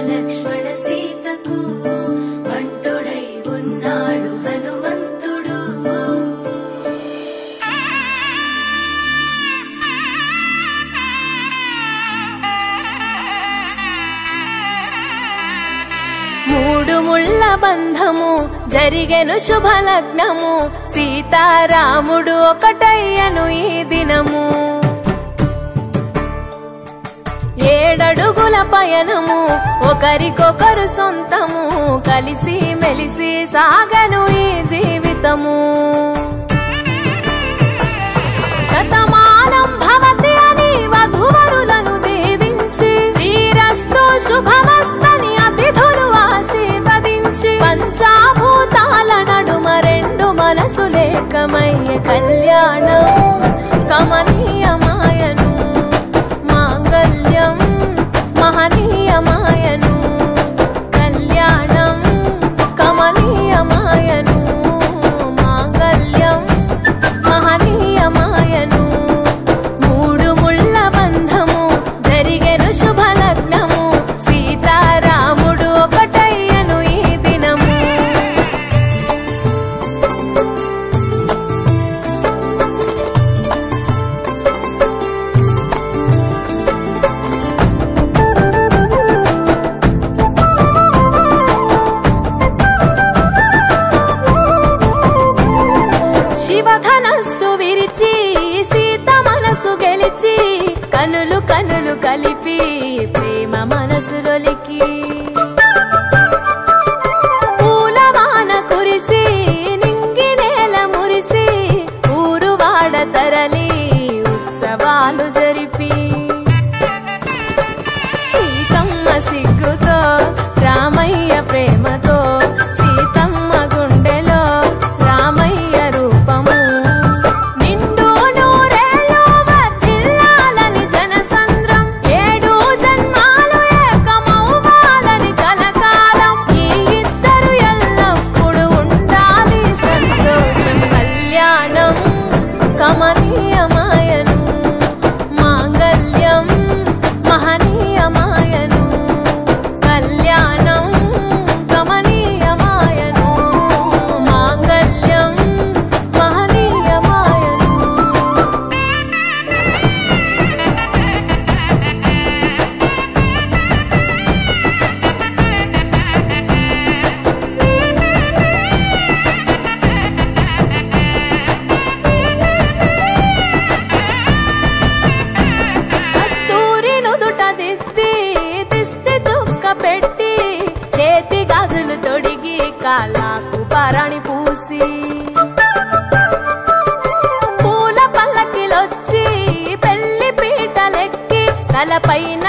లక్ష్మణ సీతకు వంటుడై ఉన్నాడు హనుమంతుడు. మూడు ముళ్ళ బంధము జరిగెను శుభలగ్నము, సీతారాముడు ఒకటయ్యను ఈ దినము. 7 అడుగుల పయనము ఒకరికొకరు సొంతము, కలిసి మెలిసి సాగను ఈ జీవితము. శతమానం భవతి అని వధువరులను దీవించి, శ్రీరస్తు శుభమస్తని అతిథులు ఆశీర్వదించి, పంచాభూతాల నడుమ 2 మనసులేకమయ్యే కళ్యాణం కమనీయమాయను, మాంగళ్యం మహనీయమాయను. కళ్యాణం కమనీయమాయను, మాంగళ్యం మహనీయమాయను. 3 ముళ్ళ బంధము జరిగెను శుభలగ్నము, సీతారాముడు ఒకటయ్యను ఈ దినము. శివధనస్సు విరిచి సీత మనసు గెలిచి, కనులు కనులు కలిపి ప్రేమ మనసులొలికి, పూలవాన కురిసి నింగి నేల మురిసి, ఊరువాడ తరలి ఉత్సవాలు జరిపి, సీతమ్మ సిగ్గుతో రామయ్య ప్రేమతో, సీతమ్మ గుండెలో రామయ్య రూపము. నిండు నూరేళ్ళు వర్ధిల్లాలని జనసంద్రం, 7 జన్మాలు ఏకమవ్వాలని కలకాలం, ఈ ఇద్దరు ఎల్లప్పుడూ ఉండాలి సంతోషం. కళ్యాణం కమనీయమాయను, మాంగళ్యం మహనీయమాయను. కళ్యాణం కమనీయమాయను, మాంగళ్యం మహనీయమాయను. కస్తూరి నుదుట దిద్ది దిష్టి చుక్క పెట్టి, చేతి గాజులు తొడిగి కాళ్ళకు పారాణి పూసి, పూల పల్లకిలొచ్చి పెళ్లి పీటలెక్కి, తలపైన